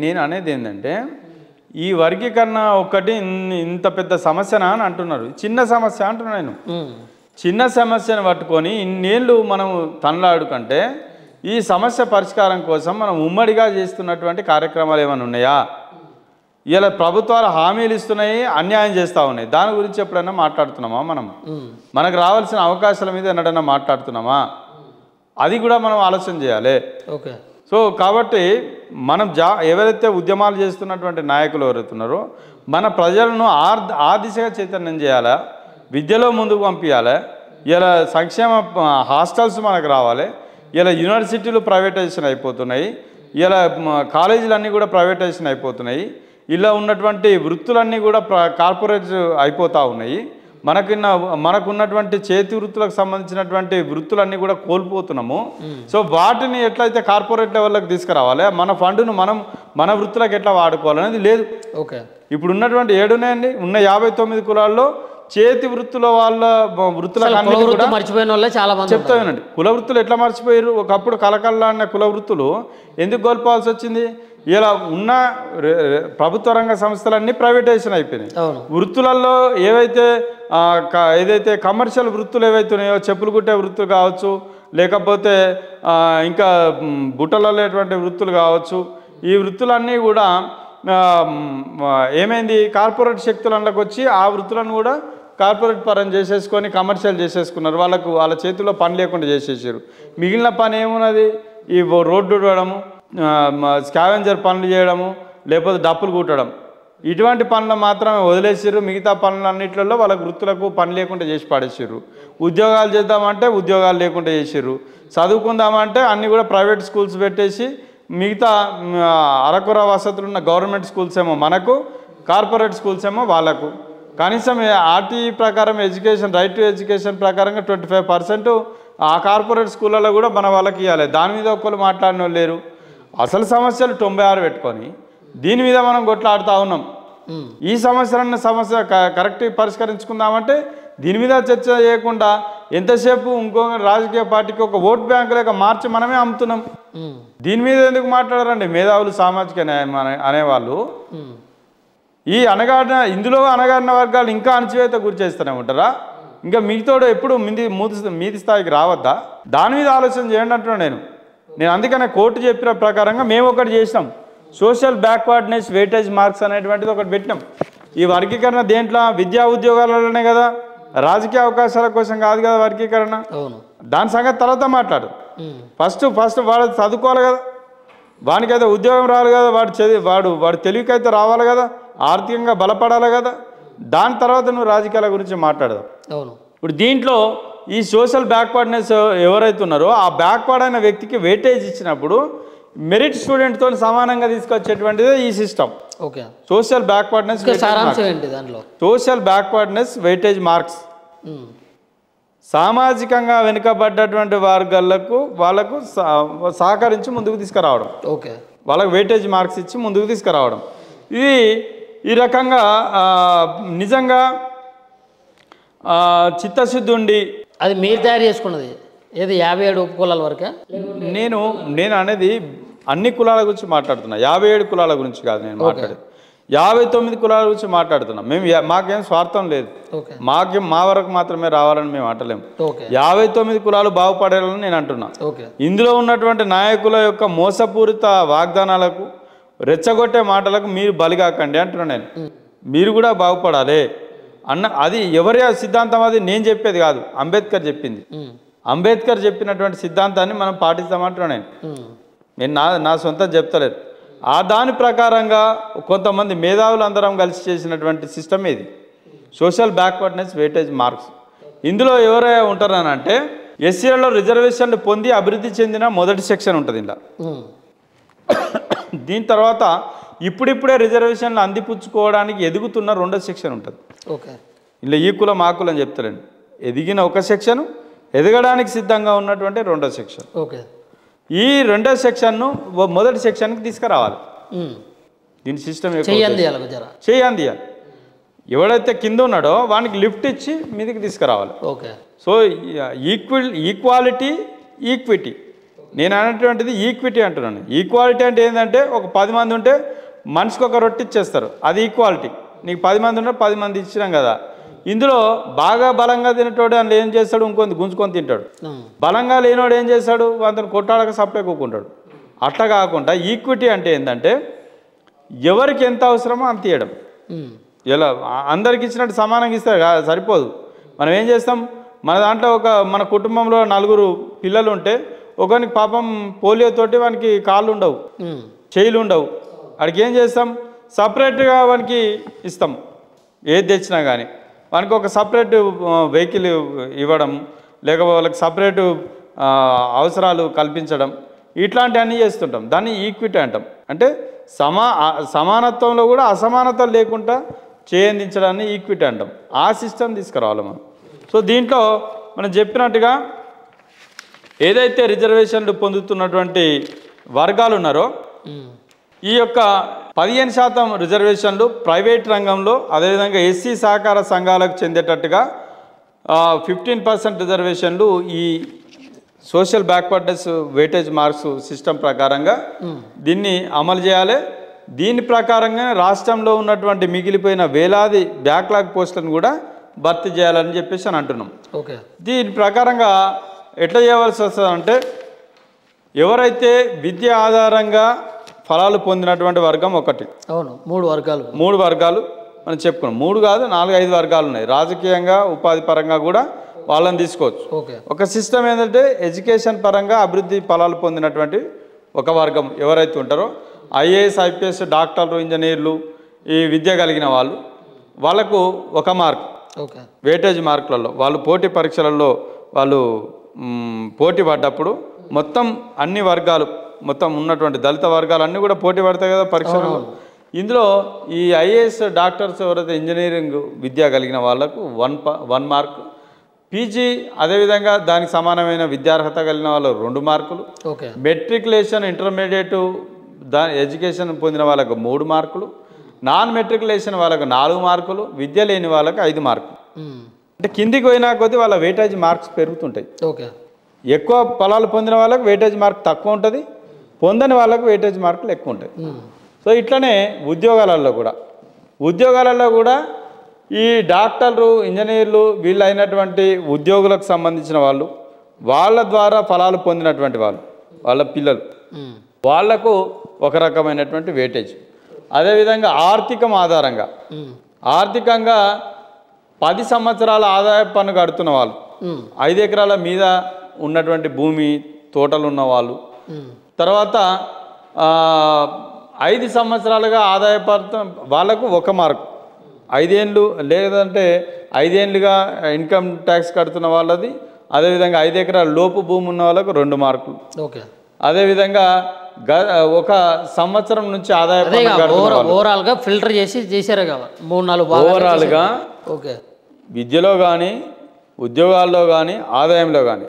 నేను అనేది ఏంటంటే ఈ వర్గీకరణ ఒక్కటి ఇంత పెద్ద సమస్యనా అని అంటున్నారు. చిన్న సమస్య అంటున్నా నేను. చిన్న సమస్యను పట్టుకొని ఇన్నేళ్ళు మనం తనలాడుకంటే ఈ సమస్య పరిష్కారం కోసం మనం ఉమ్మడిగా చేస్తున్నటువంటి కార్యక్రమాలు ఏమైనా ఉన్నాయా? ఇలా ప్రభుత్వాలు హామీలు ఇస్తున్నాయి, అన్యాయం చేస్తూ ఉన్నాయి. దాని గురించి ఎప్పుడైనా మాట్లాడుతున్నామా? మనకు రావాల్సిన అవకాశాల మీద ఎన్నడన్నా మాట్లాడుతున్నామా? అది కూడా మనం ఆలోచన చేయాలి. ఓకే. సో కాబట్టి మనం ఎవరైతే ఉద్యమాలు చేస్తున్నటువంటి నాయకులు ఎవరైతున్నారో మన ప్రజలను ఆ దిశగా చైతన్యం చేయాలా, విద్యలో ముందుకు పంపించాలి. ఇలా సంక్షేమ హాస్టల్స్ మనకు రావాలి. ఇలా యూనివర్సిటీలు ప్రైవేటైజేషన్ అయిపోతున్నాయి, ఇలా కాలేజీలన్నీ కూడా ప్రైవేటైజేషన్ అయిపోతున్నాయి. ఇలా ఉన్నటువంటి వృత్తులన్నీ కూడా కార్పొరేట్ అయిపోతూ ఉన్నాయి. మనకున్నటువంటి చేతి వృత్తులకు సంబంధించినటువంటి వృత్తులన్నీ కూడా కోల్పోతున్నాము. సో వాటిని ఎట్లయితే కార్పొరేట్ లెవెల్లోకి తీసుకురావాలి, మన ఫండ్ను మన వృత్తులకు ఎట్లా వాడుకోవాలనేది లేదు. ఓకే. ఇప్పుడు ఉన్నటువంటి 7 ఉన్నాయండి, ఉన్న 59 కులాల్లో చేతి వృత్తుల వాళ్ళ వృత్తులకు కూడా మర్చిపోయిన వాళ్ళే చాలా మంది చెప్తానండి. కుల వృత్తులు ఎట్లా మర్చిపోయారు? ఒకప్పుడు కలకల్లాడిన కుల వృత్తులు ఎందుకు కోల్పోవాల్సి వచ్చింది? ఇలా ఉన్న ప్రభుత్వ రంగ సంస్థలన్నీ ప్రైవేటైజేషన్ అయిపోయినాయి. వృత్తులలో ఏదైతే కమర్షియల్ వృత్తులు ఏవైతే ఉన్నాయో, చెప్పులు కుట్టే వృత్తులు కావచ్చు, లేకపోతే ఇంకా బుట్టలటువంటి వృత్తులు కావచ్చు, ఈ వృత్తులన్నీ కూడా ఏమైంది? కార్పొరేట్ శక్తులకు వచ్చి ఆ వృత్తులను కూడా కార్పొరేట్ పరం చేసేసుకొని కమర్షియల్ చేసేసుకున్నారు. వాళ్ళ చేతిలో పని లేకుండా చేసేసారు. మిగిలిన పని ఏమున్నది? ఈ రోడ్డు ఉడవడము, స్కావెంజర్ పనులు చేయడము, లేకపోతే డప్పులు కుట్టడం, ఇటువంటి పనులు మాత్రమే వదిలేసారు. మిగతా పనులన్నింటిలో వాళ్ళ వృత్తులకు పని లేకుండా చేసి పడేసారు. ఉద్యోగాలు చేద్దామంటే ఉద్యోగాలు లేకుండా చేసారు. చదువుకుందామంటే అన్నీ కూడా ప్రైవేట్ స్కూల్స్ పెట్టేసి మిగతా అరకొర వసతులు ఉన్న గవర్నమెంట్ స్కూల్స్ ఏమో మనకు, కార్పొరేట్ స్కూల్స్ ఏమో వాళ్ళకు. కనీసం ఆర్టీఈ ప్రకారం ఎడ్యుకేషన్, రైట్ టు ఎడ్యుకేషన్ ప్రకారంగా 25% ఆ కార్పొరేట్ స్కూళ్ళలో కూడా మన వాళ్ళకి ఇవ్వాలి. దాని మీద ఒక్కరు మాట్లాడిన వాళ్ళు లేరు. అసలు సమస్యలు 96 పెట్టుకొని దీని మీద మనం కొట్లాడుతూ ఉన్నాం. ఈ సమస్య కరెక్ట్ పరిష్కరించుకుందామంటే దీని మీద చర్చ చేయకుండా ఎంతసేపు ఇంకో రాజకీయ పార్టీకి ఒక ఓట్ బ్యాంకు లేక మార్చి మనమే అమ్ముతున్నాం. దీని మీద ఎందుకు మాట్లాడారండి మేధావులు, సామాజిక న్యాయం అనేవాళ్ళు? ఈ ఇందులో అణగారిన వర్గాలు ఇంకా అణచివేత గురి చేస్తూనే ఉంటారా? ఇంకా మిగతాడు ఎప్పుడు మీది స్థాయికి రావద్దా? దాని మీద ఆలోచన చేయండి అంటున్నాను నేను. అందుకనే కోర్టు చెప్పిన ప్రకారంగా మేము ఒకటి చేసినాం, సోషల్ బ్యాక్వర్డ్నెస్ వెయిటేజ్ మార్క్స్ అనేటువంటిది ఒకటి పెట్టినాం. ఈ వర్గీకరణ దేంట్లో? విద్యా ఉద్యోగాలలోనే కదా, రాజకీయ అవకాశాల కోసం కాదు కదా వర్గీకరణ. దాని సంగతి తర్వాత మాట్లాడు. ఫస్ట్ వాడు చదువుకోవాలి కదా, వానికైతే ఉద్యోగం రావాలి కదా, వాడు తెలివికైతే రావాలి కదా, ఆర్థికంగా బలపడాలి కదా, దాని తర్వాత నువ్వు రాజకీయాల గురించి మాట్లాడదాం. ఇప్పుడు దీంట్లో ఈ సోషల్ బ్యాక్వర్డ్నెస్ ఎవరైతే ఉన్నారో ఆ బ్యాక్వర్డ్ అయిన వ్యక్తికి వెయిటేజ్ ఇచ్చినప్పుడు మెరిట్ స్టూడెంట్తో సమానంగా తీసుకొచ్చేటువంటిదే ఈ system. Okay. Social backwardness weightage marks సామాజికంగా వెనుకబడ్డటువంటి వాళ్ళకు సహకరించి ముందుకు తీసుకురావడం. ఓకే. వాళ్ళకు వెయిటేజ్ మార్క్స్ ఇచ్చి ముందుకు తీసుకురావడం. ఇది ఈ రకంగా నిజంగా చిత్తశుద్ధి ఉండి అది మీరు తయారు చేసుకున్నది ఏది 57 ఉపకులాల వరకే? నేను అనేది అన్ని కులాల గురించి మాట్లాడుతున్నా, 57 కులాల గురించి కాదు నేను మాట్లాడేది. 59 కులాల గురించి మాట్లాడుతున్నాం. మాకేం స్వార్థం లేదు, మా వరకు మాత్రమే రావాలని మేము అంటలేము. 59 కులాలు బాగుపడాలని నేను అంటున్నా. ఇందులో ఉన్నటువంటి నాయకుల యొక్క మోసపూరిత వాగ్దానాలకు, రెచ్చగొట్టే మాటలకు మీరు బలిగాకండి అంటున్నా నేను. మీరు కూడా బాగుపడాలి అది ఎవరి సిద్ధాంతం? అది నేను చెప్పేది కాదు, అంబేద్కర్ చెప్పింది. అంబేద్కర్ చెప్పినటువంటి సిద్ధాంతాన్ని మనం పాటిస్తామంటున్నా నేను నా సొంతం చెప్తలేదు. దాని ప్రకారంగా కొంతమంది మేధావులు అందరం కలిసి చేసినటువంటి సిస్టమ్ ఇది, సోషల్ బ్యాక్వర్డ్నెస్ వెయిటేజ్ మార్క్స్. ఇందులో ఎవరైనా ఉంటారనంటే ఎస్సీలలో రిజర్వేషన్లు పొంది అభివృద్ధి చెందిన మొదటి సెక్షన్ ఉంటుంది ఇలా. దీని తర్వాత ఇప్పుడిప్పుడే రిజర్వేషన్లు అందిపుచ్చుకోవడానికి ఎదుగుతున్న 2వ సెక్షన్ ఉంటుంది. ఇలా ఈ కులం ఆ కులం చెప్తారండి. ఎదిగిన ఒక సెక్షను, ఎదగడానికి సిద్ధంగా ఉన్నటువంటి 2వ సెక్షన్. ఈ 2వ సెక్షన్ను మొదటి సెక్షన్కి తీసుకురావాలి. దీని సిస్టమ్ చేయండి. ఎవడైతే కింద ఉన్నాడో వానికి లిఫ్ట్ ఇచ్చి మీదికి తీసుకురావాలి. సో ఈక్వాలిటీ, ఈక్విటీ నేను అనేటువంటిది ఈక్విటీ అంటున్నాను. ఈక్వాలిటీ అంటే ఏంటంటే ఒక 10 మంది ఉంటే మనిషికి ఒక రొట్టె ఇచ్చేస్తారు, అది ఈక్వాలిటీ. నీకు 10 మంది ఉంటే 10 మంది ఇచ్చినాం కదా. ఇందులో బాగా బలంగా తినేటోడు అందులో ఏం చేస్తాడు, ఇంకొంత గుంజుకొని తింటాడు. బలంగా లేనివాడు ఏం చేస్తాడు, అతను కొట్టాడక సప్లై కూకుంటాడు. అట్లా కాకుండా ఈక్విటీ అంటే ఏంటంటే ఎవరికి ఎంత అవసరమో అంత ఇవ్వడం. ఎలా అందరికి ఇచ్చినట్టు సమానంగా ఇస్తారు సరిపోదు. మనం ఏం చేస్తాం, మన దాంట్లో మన కుటుంబంలో 4 పిల్లలు ఉంటే ఒకరికి పాపం పోలియోతోటి వానికి కాళ్ళు ఉండవు, చేయిలు ఉండవు. వాడికి ఏం చేస్తాం, సపరేట్గా వానికి ఇస్తాం. ఏది తెచ్చినా కానీ వానికి ఒక సపరేట్ వెహికల్ ఇవ్వడం, లేకపోతే వాళ్ళకి సపరేటు అవసరాలు కల్పించడం, ఇట్లాంటివన్నీ చేస్తుంటాం. దాన్ని ఈక్విటీ అంటాం. అంటే సమానత్వంలో కూడా అసమానతలు లేకుండా చేయందించడాన్ని ఈక్విటీ అంటాం. ఆ సిస్టమ్ తీసుకురావాలి మనం. సో దీంట్లో మనం చెప్పినట్టుగా ఏదైతే రిజర్వేషన్లు పొందుతున్నటువంటి వర్గాలు ఉన్నారో ఈ యొక్క 15% రిజర్వేషన్లు ప్రైవేట్ రంగంలో, అదేవిధంగా ఎస్సీ సహకార సంఘాలకు చెందేటట్టుగా 15% రిజర్వేషన్లు ఈ social backwardness weightage marks system ప్రకారంగా దీన్ని అమలు చేయాలి. దీని ప్రకారంగా రాష్ట్రంలో ఉన్నటువంటి మిగిలిపోయిన వేలాది బ్యాక్లాగ్ పోస్టులను కూడా భర్తీ చేయాలని చెప్పేసి అని అంటున్నాం. ఓకే. దీని ప్రకారంగా ఎట్లా చేయవలసి వస్తుందంటే ఎవరైతే విద్య ఆధారంగా ఫలాలు పొందినటువంటి వర్గం ఒకటి. అవును, 3 వర్గాలు మనం చెప్పుకున్నాం. 3 కాదు 4-5 వర్గాలు ఉన్నాయి. రాజకీయంగా ఉపాధి పరంగా కూడా వాళ్ళని తీసుకోవచ్చు. ఒక సిస్టమ్ ఏంటంటే ఎడ్యుకేషన్ పరంగా అభివృద్ధి ఫలాలు పొందినటువంటి ఒక వర్గం ఎవరైతే ఉంటారో ఐఏఎస్, ఐపీఎస్, డాక్టర్లు, ఇంజనీర్లు, ఈ విద్య కలిగిన వాళ్ళకు 1 మార్క్ వెయిటేజ్ మార్కులలో వాళ్ళు పోటీ పరీక్షలలో వాళ్ళు పోటీ పడ్డప్పుడు మొత్తం అన్ని వర్గాలు, మొత్తం ఉన్నటువంటి దళిత వర్గాలు అన్నీ కూడా పోటీ పడతాయి కదా పరీక్షలలో. ఇందులో ఈ ఐఏఎస్, డాక్టర్స్ ఎవరైతే ఇంజనీరింగ్ విద్య కలిగిన వాళ్ళకు 1 మార్క్, పీజీ అదేవిధంగా దానికి సమానమైన విద్యార్హత కలిగిన వాళ్ళకు 2 మార్కులు, మెట్రికులేషన్ ఇంటర్మీడియట్ ఎడ్యుకేషన్ పొందిన వాళ్ళకు 3 మార్కులు, నాన్ మెట్రికులేషన్ వాళ్ళకు 4 మార్కులు, విద్య లేని వాళ్ళకు 5 మార్కులు. అంటే కిందికి పోయినా కొద్దీ వాళ్ళ వెయిటేజ్ మార్క్స్ పెరుగుతుంటాయి. ఎక్కువ ఫలాలు పొందిన వాళ్ళకు వెయిటేజ్ మార్క్ తక్కువ ఉంటుంది, పొందని వాళ్ళకు వెయిటేజ్ మార్కులు ఎక్కువ ఉంటాయి. సో ఇట్లనే ఉద్యోగాలలో కూడా ఈ డాక్టర్లు, ఇంజనీర్లు వీళ్ళు అయినటువంటి ఉద్యోగులకు సంబంధించిన వాళ్ళు, వాళ్ళ ద్వారా ఫలాలు పొందినటువంటి వాళ్ళ పిల్లలు, వాళ్లకు ఒక రకమైనటువంటి వెయిటేజ్. అదేవిధంగా ఆర్థికంగా 10 సంవత్సరాల ఆదాయ పన్ను కడుతున్న వాళ్ళు, 5 ఎకరాల మీద ఉన్నటువంటి భూమి తోటలు ఉన్న వాళ్ళు, తర్వాత 5 సంవత్సరాలుగా ఆదాయ వాళ్ళకు 1 మార్కు, 5 ఏళ్ళు లేదంటే 5 ఏళ్ళుగా ఇన్కమ్ ట్యాక్స్ కడుతున్న వాళ్ళది, అదేవిధంగా 5 ఎకరాల లోపు భూమి ఉన్న వాళ్ళకు 2 మార్కులు. అదేవిధంగా 1 సంవత్సరం నుంచి ఆదాయ ఓవరాల్గా ఫిల్టర్ చేశారు కదా 3-4 ఓవరాల్గా విద్యలో కానీ ఉద్యోగాల్లో కానీ ఆదాయంలో కానీ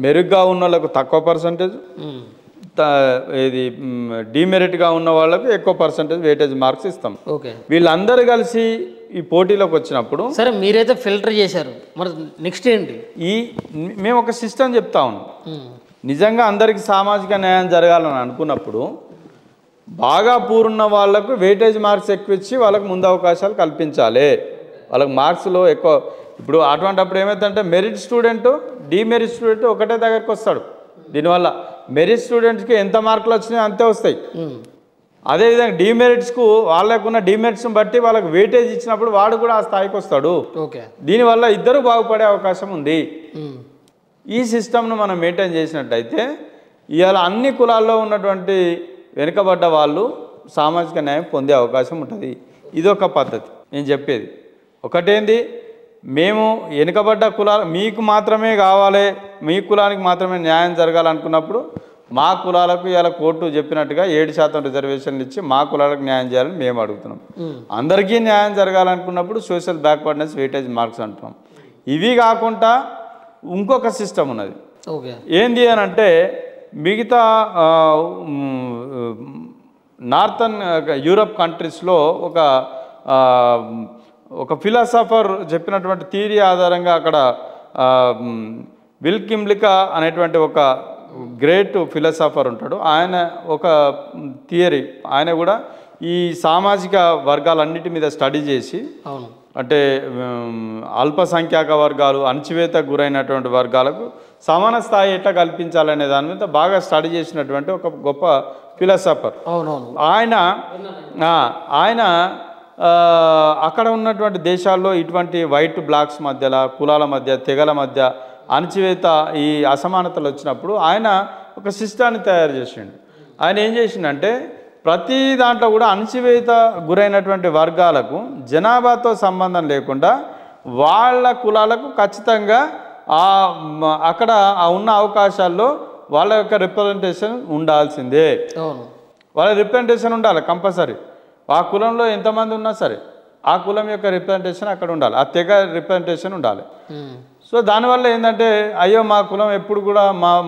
మెరుగ్గా ఉన్న వాళ్ళకు తక్కువ పర్సంటేజ్, ఇది డిమెరిట్గా ఉన్న వాళ్ళకు ఎక్కువ పర్సంటేజ్ వెయిటేజ్ మార్క్స్ ఇస్తాం. వీళ్ళందరూ కలిసి ఈ పోటీలోకి వచ్చినప్పుడు సరే మీరైతే ఫిల్టర్ చేశారు, మరి నెక్స్ట్ ఏంటి? మేము ఒక సిస్టమ్ చెప్తా ఉన్నాం. నిజంగా అందరికీ సామాజిక న్యాయం జరగాలని అనుకున్నప్పుడు బాగా పూరున్న వాళ్ళకు వెయిటేజ్ మార్క్స్ ఎక్కువ ఇచ్చి వాళ్ళకు ముందు అవకాశాలు కల్పించాలి. వాళ్ళకి మార్క్స్లో ఎక్కువ, ఇప్పుడు అటువంటిప్పుడు ఏమవుతుందంటే మెరిట్ స్టూడెంట్, డిమెరిట్ స్టూడెంట్ ఒకటే దగ్గరికి వస్తాడు. దీనివల్ల మెరిట్ స్టూడెంట్స్కి ఎంత మార్కులు వచ్చినాయో అంతే వస్తాయి. అదేవిధంగా డిమెరిట్స్కు వాళ్ళకున్న డిమెరిట్స్ని బట్టి వాళ్ళకి వెయిటేజ్ ఇచ్చినప్పుడు వాడు కూడా ఆ స్థాయికి వస్తాడు. దీనివల్ల ఇద్దరు బాగుపడే అవకాశం ఉంది. ఈ సిస్టమ్ను మనం మెయింటైన్ చేసినట్టయితే ఇవాళ అన్ని కులాల్లో ఉన్నటువంటి వెనుకబడ్డ వాళ్ళు సామాజిక న్యాయం పొందే అవకాశం ఉంటుంది. ఇదొక పద్ధతి నేను చెప్పేది. ఒకటేంది, మేము వెనుకబడ్డ కులాలు మీకు మాత్రమే కావాలి, మీ కులానికి మాత్రమే న్యాయం జరగాలనుకున్నప్పుడు మా కులాలకు ఇలా కోర్టు చెప్పినట్టుగా 7% రిజర్వేషన్లు ఇచ్చి మా కులాలకు న్యాయం చేయాలని మేము అడుగుతున్నాం. అందరికీ న్యాయం జరగాలనుకున్నప్పుడు సోషల్ బ్యాక్వర్డ్నెస్ వెయిటేజ్ మార్క్స్ అంటున్నాం. ఇవి కాకుండా ఇంకొక సిస్టమ్ ఉన్నది. ఏంది అని అంటే మిగతా నార్థన్ యూరప్ కంట్రీస్లో ఒక ఫిలాసఫర్ చెప్పినటువంటి థియరీ ఆధారంగా అక్కడ విల్కిమ్లికా అనేటువంటి ఒక గ్రేట్ ఫిలాసఫర్ ఉంటాడు. ఆయన ఒక థియరీ, ఆయన కూడా ఈ సామాజిక వర్గాలన్నిటి మీద స్టడీ చేసి, అవును, అంటే అల్పసంఖ్యాక వర్గాలు, అణచివేతకు గురైనటువంటి వర్గాలకు సమాన స్థాయి ఎట్లా కల్పించాలనే దాని మీద బాగా స్టడీ చేసినటువంటి ఒక గొప్ప ఫిలాసఫర్. అవునవును. ఆయన అక్కడ ఉన్నటువంటి దేశాల్లో ఇటువంటి వైట్ బ్లాక్స్ మధ్యలో, కులాల మధ్య, తెగల మధ్య అణచివేత, ఈ అసమానతలు వచ్చినప్పుడు ఆయన ఒక సిస్టాన్ని తయారు చేసిండు. ఆయన ఏం చేసిండంటే ప్రతి దాంట్లో కూడా అణచివేత గురైనటువంటి వర్గాలకు జనాభాతో సంబంధం లేకుండా వాళ్ళ కులాలకు ఖచ్చితంగా అక్కడ ఉన్న అవకాశాల్లో వాళ్ళ యొక్క రిప్రజెంటేషన్ ఉండాల్సిందే. వాళ్ళ రిప్రజెంటేషన్ ఉండాలి కంపల్సరీ. ఆ కులంలో ఎంతమంది ఉన్నా సరే ఆ కులం యొక్క రిప్రజెంటేషన్ అక్కడ ఉండాలి, ఆ తెగ రిప్రజెంటేషన్ ఉండాలి. సో దానివల్ల ఏంటంటే అయ్యో మా కులం ఎప్పుడు కూడా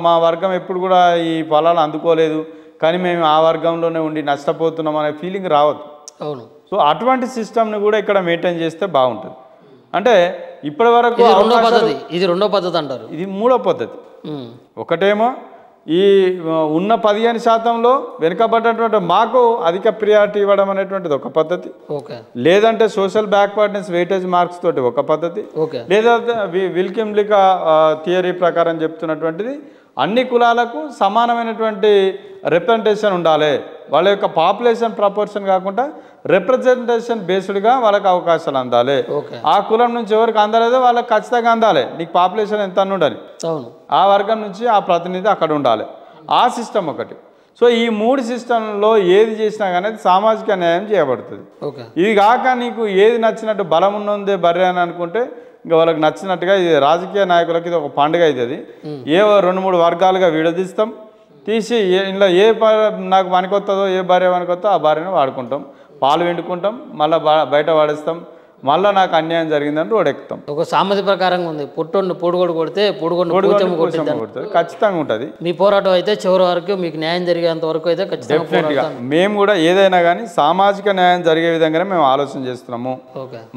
మా వర్గం ఎప్పుడు కూడా ఈ ఫలాలు అందుకోలేదు, కానీ మేము ఆ వర్గంలోనే ఉండి నష్టపోతున్నాం అనే ఫీలింగ్ రావద్దు. అవును. సో అటువంటి సిస్టమ్ని కూడా ఇక్కడ మెయింటైన్ చేస్తే బాగుంటుంది. అంటే ఇప్పటి వరకు ఇది రెండో పద్ధతి అంటారు, ఇది మూడో పద్ధతి. ఒకటేమో ఈ ఉన్న 15% వెనుకబడ్డటువంటి మాకు అధిక ప్రియారిటీ ఇవ్వడం అనేటువంటిది ఒక పద్ధతి. లేదంటే సోషల్ బ్యాక్వర్డ్నెస్ వెయిటేజ్ మార్క్స్ తోటి ఒక పద్ధతి. లేదా విల్కిమ్లికా థియరీ ప్రకారం చెప్తున్నటువంటిది అన్ని కులాలకు సమానమైనటువంటి రిప్రజెంటేషన్ ఉండాలి. వాళ్ళ యొక్క పాపులేషన్ ప్రపోర్షన్ కాకుండా రిప్రజెంటేషన్ బేస్డ్గా వాళ్ళకి అవకాశాలు అందాలి. ఆ కులం నుంచి ఎవరికి అందలేదో వాళ్ళకి ఖచ్చితంగా అందాలి. నీకు పాపులేషన్ ఎంత అని ఉండాలి, ఆ వర్గం నుంచి ఆ ప్రతినిధి అక్కడ ఉండాలి. ఆ సిస్టమ్ ఒకటి. సో ఈ 3 సిస్టంలో ఏది చేసినా కానీ సామాజిక న్యాయం చేయబడుతుంది. ఇది కాక నీకు ఏది నచ్చినట్టు బలం ఉన్నదే బర్రె అని అనుకుంటే ఇంకా వాళ్ళకి నచ్చినట్టుగా, ఇది రాజకీయ నాయకులకి ఇది ఒక పండుగ అవుతుంది. ఏ 2-3 వర్గాలుగా విడదీస్తాం, తీసి ఇంట్లో ఏ నాకు పనికొస్తుందో, ఏ భార్య పనికొస్తుందో ఆ భార్యను వాడుకుంటాం, పాలు వెండుకుంటాం, మళ్ళీ బయట వాడేస్తాం, మళ్ళీ నాకు అన్యాయం జరిగిందని రోడెక్కుతాం. ఒక సామెత ప్రకారంగా ఉంది, పొట్టొండు పొడుగోడు కొడితే పొడుగొండు ఖచ్చితంగా ఉంటుంది. మీ పోరాటం అయితే చివరి వరకు మీకు న్యాయం జరిగేంత వరకు అయితే డెఫినెట్గా మేము కూడా ఏదైనా కానీ సామాజిక న్యాయం జరిగే విధంగానే మేము ఆలోచన చేస్తున్నాము.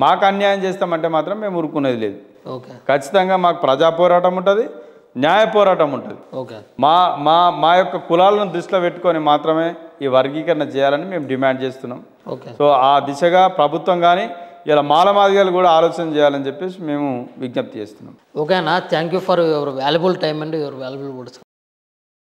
మాకు అన్యాయం చేస్తామంటే మాత్రం మేము ఊరుకునేది లేదు. ఖచ్చితంగా మాకు ప్రజా పోరాటం ఉంటుంది, న్యాయ పోరాటం ఉంటుంది. మా యొక్క కులాలను దృష్టిలో పెట్టుకొని మాత్రమే ఈ వర్గీకరణ చేయాలని మేము డిమాండ్ చేస్తున్నాం. సో ఆ దిశగా ప్రభుత్వం కానీ ఇలా మాలమాదిగాలు కూడా ఆలోచన చేయాలని చెప్పేసి మేము విజ్ఞప్తి చేస్తున్నాం. ఓకేనా, thank you for your valuable time and your valuable words.